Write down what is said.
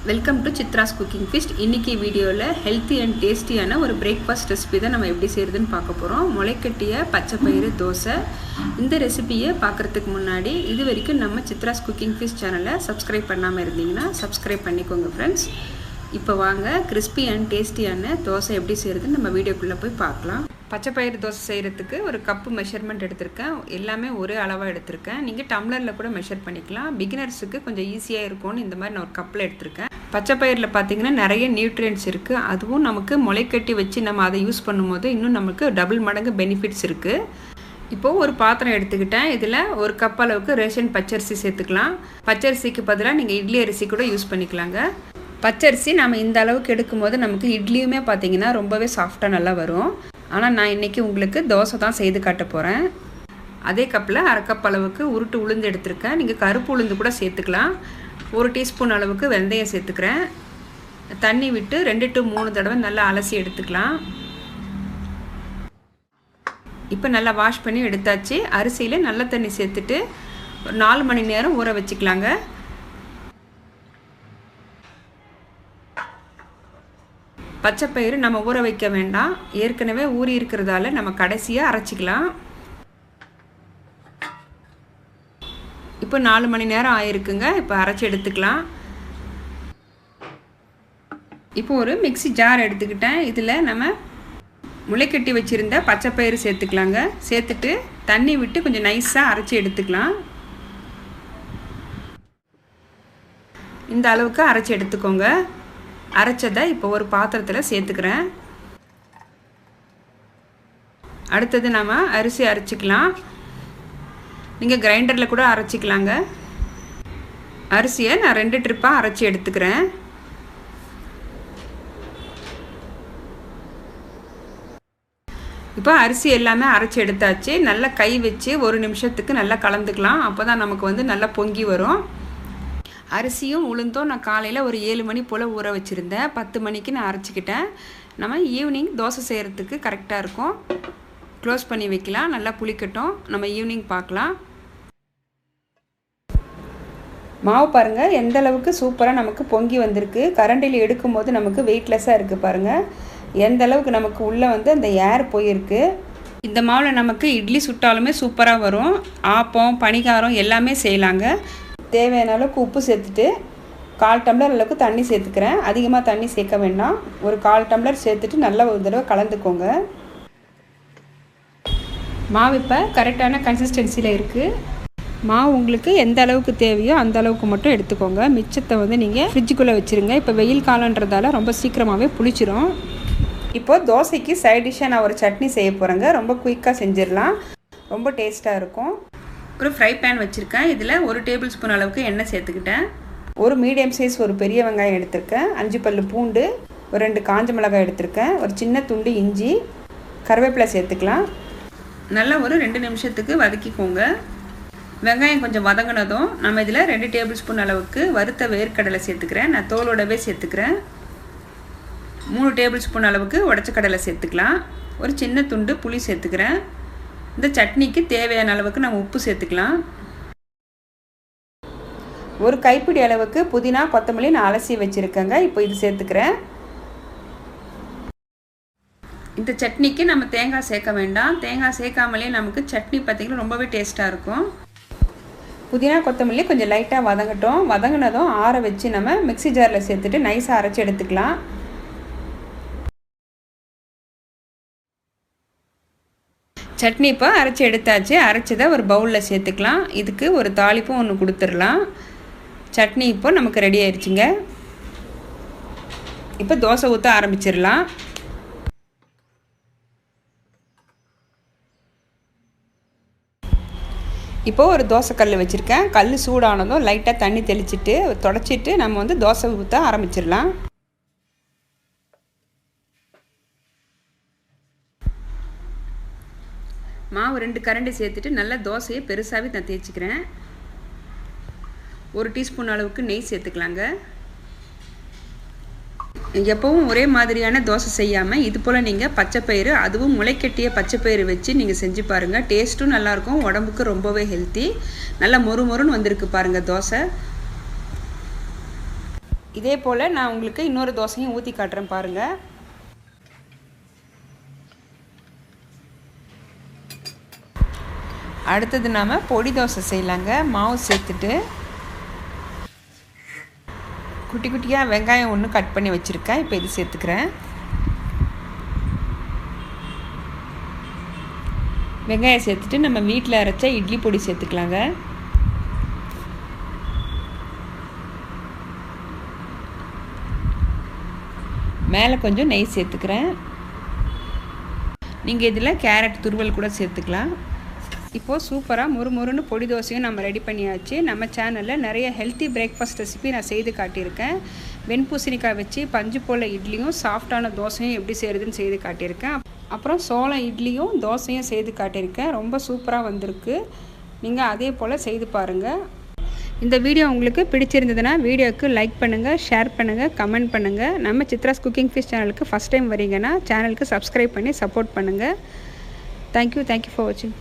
Welcome to Chitra's cooking feast. இன்றைக்கி வீடியோவில் healthy and டேஸ்டியான ஒரு பிரேக்ஃபாஸ்ட் ரெசிபி தான் நம்ம எப்படி செய்கிறதுன்னு பார்க்க போகிறோம். முளைக்கட்டிய பச்சை பயிறு தோசை. இந்த ரெசிபியை பார்க்குறதுக்கு முன்னாடி இது வரைக்கும் நம்ம சித்ராஸ் குக்கிங் ஃபீஸ்ட் சேனலை சப்ஸ்கிரைப் பண்ணாமல் இருந்தீங்கன்னா சப்ஸ்கிரைப் பண்ணிக்கோங்க ஃப்ரெண்ட்ஸ். இப்போ வாங்க கிறிஸ்பி அண்ட் டேஸ்டியான தோசை எப்படி செய்கிறதுன்னு நம்ம வீடியோக்குள்ளே போய் பார்க்கலாம். பச்சை பயிறு தோசை செய்கிறதுக்கு ஒரு கப்பு மெஷர்மெண்ட் எடுத்திருக்கேன். எல்லாமே ஒரே அளவாக எடுத்திருக்கேன். நீங்கள் டம்ளரில் கூட மெஷர் பண்ணிக்கலாம். பிகினர்ஸுக்கு கொஞ்சம் ஈஸியாக இருக்கும்னு இந்த மாதிரி நான் ஒரு கப்பில் எடுத்திருக்கேன். பச்சை பயிரில் பார்த்திங்கன்னா நிறைய நியூட்ரியன்ட்ஸ் இருக்குது. அதுவும் நமக்கு முளைக்கட்டி வச்சு நம்ம அதை யூஸ் பண்ணும்போது இன்னும் நமக்கு டபுள் மடங்கு பெனிஃபிட்ஸ் இருக்குது. இப்போது ஒரு பாத்திரம் எடுத்துக்கிட்டேன். இதில் ஒரு கப் அளவுக்கு ரேஷன் பச்சரிசி சேர்த்துக்கலாம். பச்சரிசிக்கு பதிலாக நீங்கள் இட்லி அரிசி கூட யூஸ் பண்ணிக்கலாங்க. பச்சரிசி நம்ம இந்த அளவுக்கு எடுக்கும்போது நமக்கு இட்லியுமே பார்த்திங்கன்னா ரொம்பவே சாஃப்டாக நல்லா வரும். ஆனால் நான் இன்றைக்கி உங்களுக்கு தோசை தான் செய்து காட்ட போகிறேன். அதே கப்பில் அரை கப் அளவுக்கு உருட்டு உளுந்து எடுத்துருக்கேன். நீங்கள் கருப்பு உளுந்து கூட சேர்த்துக்கலாம். 1 டீஸ்பூன் அளவுக்கு வெந்தயம் சேர்த்துக்கிறேன். தண்ணி விட்டு 2 to 3 தடவை நல்லா அலசி எடுத்துக்கலாம். இப்போ நல்லா வாஷ் பண்ணி எடுத்தாச்சு. அரிசியில் நல்ல தண்ணி சேர்த்துட்டு ஒரு 4 மணி நேரம் ஊற வச்சுக்கலாங்க. பச்சை பயிறு நம்ம ஊற வைக்க வேண்டாம், ஏற்கனவே ஊறி இருக்கிறதால நம்ம கடைசியாக அரைச்சிக்கலாம். இப்போ 4 மணி நேரம் ஆயிருக்குங்க. இப்போ அரைச்சி எடுத்துக்கலாம். இப்போ ஒரு மிக்ஸி ஜார் எடுத்துக்கிட்டேன். இதில் நம்ம முளைக்கட்டி வச்சுருந்த பச்சை பயிறு சேர்த்துக்கலாங்க. சேர்த்துட்டு தண்ணி விட்டு கொஞ்சம் நைஸாக அரைச்சி எடுத்துக்கலாம். இந்த அளவுக்கு அரைச்சி எடுத்துக்கோங்க. அரைச்சதை இப்போ ஒரு பாத்திரத்தில் சேர்த்துக்கிறேன். அடுத்தது நம்ம அரிசி அரைச்சிக்கலாம். நீங்கள் கிரைண்டரில் கூட அரைச்சிக்கலாங்க. அரிசியை நான் 2 ட்ரிப்பாக அரைச்சி எடுத்துக்கிறேன். இப்போ அரிசி எல்லாமே அரைச்சி எடுத்தாச்சு. நல்லா கை வச்சு 1 நிமிஷத்துக்கு நல்லா கலந்துக்கலாம். அப்போ தான் நமக்கு நல்லா பொங்கி வரும். அரிசியும் உளுந்தும் நான் காலையில் ஒரு 7 மணி போல் ஊற வச்சுருந்தேன். 10 மணிக்கு நான் அரைச்சிக்கிட்டேன். நம்ம ஈவினிங் தோசை செய்கிறதுக்கு கரெக்டாக இருக்கும். க்ளோஸ் பண்ணி வைக்கலாம். நல்லா புளிக்கட்டும். நம்ம ஈவினிங் பார்க்கலாம். மாவு பாருங்கள் எந்த அளவுக்கு சூப்பராக நமக்கு பொங்கி வந்திருக்கு. கரண்டில் எடுக்கும்போது நமக்கு வெயிட்லெஸ்ஸாக இருக்குது பாருங்கள். எந்த அளவுக்கு நமக்கு உள்ளே அந்த ஏர் போயிருக்கு. இந்த மாவில் நமக்கு இட்லி சுட்டாலுமே சூப்பராக வரும். ஆப்பம் பணிகாரம் எல்லாமே செய்யலாங்க. தேவையான அளவுக்கு உப்பு சேர்த்துட்டு 1/4 டம்ளர் அளவுக்கு தண்ணி சேர்த்துக்கிறேன். அதிகமாக தண்ணி சேர்க்க வேண்டாம். ஒரு 1/4 டம்ளர் சேர்த்துட்டு நல்லா ஒரு தடவை கலந்துக்கோங்க. மாவு இப்போ கரெக்டான கன்சிஸ்டன்சியில் இருக்குது. மாவு உங்களுக்கு எந்த அளவுக்கு தேவையோ அந்த அளவுக்கு மட்டும் எடுத்துக்கோங்க. மிச்சத்தை நீங்கள் ஃப்ரிட்ஜுக்குள்ளே வச்சுருங்க. இப்போ வெயில் காலன்றதால ரொம்ப சீக்கிரமாகவே புளிச்சிரும். இப்போது தோசைக்கு சைட் டிஷ்ஷாக நான் ஒரு சட்னி செய்ய போகிறேங்க. ரொம்ப குயிக்காக செஞ்சிடலாம். ரொம்ப டேஸ்ட்டாக இருக்கும். ஒரு ஃப்ரை பேன் வச்சுருக்கேன். இதில் 1 டேபிள் ஸ்பூன் அளவுக்கு எண்ணெய் சேர்த்துக்கிட்டேன். ஒரு மீடியம் சைஸ் ஒரு பெரிய வெங்காயம் எடுத்திருக்கேன். 5 பல்லு பூண்டு, ஒரு 2 காஞ்ச மிளகாய் எடுத்திருக்கேன். ஒரு சின்ன துண்டு இஞ்சி, கருவேப்பிலை சேர்த்துக்கலாம். நல்லா ஒரு 2 நிமிஷத்துக்கு வதக்கிக்கோங்க. வெங்காயம் கொஞ்சம் வதங்கினதும் நம்ம இதில் 2 டேபிள் ஸ்பூன் அளவுக்கு வறுத்த வேர்க்கடலை சேர்த்துக்கிறேன். நான் தோலோடவே சேர்த்துக்கிறேன். 3 டேபிள் ஸ்பூன் அளவுக்கு உடச்ச கடலை சேர்த்துக்கலாம். ஒரு சின்ன துண்டு புளி சேர்த்துக்கிறேன். இந்த சட்னிக்கு தேவையான அளவுக்கு நம்ம உப்பு சேர்த்துக்கலாம். ஒரு கைப்பிடி அளவுக்கு புதினா கொத்தமல்லி நான் அலசி வச்சுருக்கேங்க. இப்போ இது சேர்த்துக்கிறேன். இந்த சட்னிக்கு நம்ம தேங்காய் சேர்க்க வேண்டாம். தேங்காய் சேர்க்காமலே நமக்கு சட்னி பார்த்திங்கன்னா ரொம்பவே டேஸ்ட்டாக இருக்கும். புதினா கொத்தமல்லி கொஞ்சம் லைட்டாக வதங்கட்டும். வதங்கினதும் ஆற வச்சு நம்ம மிக்ஸி ஜாரில் சேர்த்துட்டு நைஸாக அரைச்சி எடுத்துக்கலாம். சட்னி இப்போ அரைச்சி எடுத்தாச்சு. அரைச்சதை ஒரு பவுலில் சேர்த்துக்கலாம். இதுக்கு ஒரு தாளிப்பும் ஒன்று கொடுத்துடலாம். சட்னி இப்போ நமக்கு ரெடி ஆயிடுச்சுங்க. இப்போ தோசை ஊற்ற ஆரம்பிச்சிடலாம். இப்போது ஒரு தோசை கல் வச்சுருக்கேன். கல் சூடானதும் லைட்டாக தண்ணி தெளிச்சிட்டு தொடச்சிட்டு நம்ம தோசை ஊற்ற ஆரம்பிச்சிடலாம். மாவு 2 கரண்டி சேர்த்துட்டு நல்லா தோசையை பெருசாகவே நான் தேய்ச்சிக்கிறேன். 1 டீஸ்பூன் அளவுக்கு நெய் சேர்த்துக்கலாங்க. எப்பவும் ஒரே மாதிரியான தோசை செய்யாமல் இது போல் நீங்கள் பச்சை பயிறு, அதுவும் முளைக்கட்டிய பச்சை பயிறு வச்சு நீங்கள் செஞ்சு பாருங்கள். டேஸ்ட்டும் நல்லாயிருக்கும், உடம்புக்கு ரொம்பவே ஹெல்த்தி. நல்லா மொறு மொறுன்னு வந்திருக்கு பாருங்கள் தோசை. இதே போல் நான் உங்களுக்கு இன்னொரு தோசையும் ஊற்றி காட்டுறேன் பாருங்கள். அடுத்தது நாம் பொடி தோசை செய்யலாங்க. மாவு சேர்த்துட்டு குட்டி குட்டியாக வெங்காயம் ஒன்று கட் பண்ணி வச்சுருக்கேன். இப்போ இது சேர்த்துக்கிறேன். வெங்காயம் சேர்த்துட்டு நம்ம வீட்டில் அரைச்ச இட்லி பொடி சேர்த்துக்கலாங்க. மேலே கொஞ்சம் நெய் சேர்த்துக்கிறேன். நீங்கள் இதில் கேரட் துருவல் கூட சேர்த்துக்கலாம். இப்போது சூப்பராக மொறுமொறுன்னு பொடி தோசையும் நம்ம ரெடி பண்ணியாச்சு. நம்ம சேனலில் நிறைய ஹெல்த்தி பிரேக்ஃபாஸ்ட் ரெசிபி நான் செய்து காட்டியிருக்கேன். வெண்பூசணிக்காய் வச்சு பஞ்சு போல் இட்லியும் சாஃப்டான தோசையும் எப்படி செய்கிறதுன்னு செய்து காட்டியிருக்கேன். அப்புறம் சோளம் இட்லியும் தோசையும் செய்து காட்டியிருக்கேன். ரொம்ப சூப்பராக வந்திருக்கு. நீங்கள் அதே போல் செய்து பாருங்கள். இந்த வீடியோ உங்களுக்கு பிடிச்சிருந்ததுன்னா வீடியோவுக்கு லைக் பண்ணுங்கள், ஷேர் பண்ணுங்கள், கமெண்ட் பண்ணுங்கள். நம்ம சித்ராஸ் குக்கிங் ஃபிஷ் சேனலுக்கு ஃபஸ்ட் டைம் வரீங்கன்னா சேனலுக்கு சப்ஸ்கிரைப் பண்ணி சப்போர்ட் பண்ணுங்கள். தேங்க்யூ ஃபார் வாட்சிங்.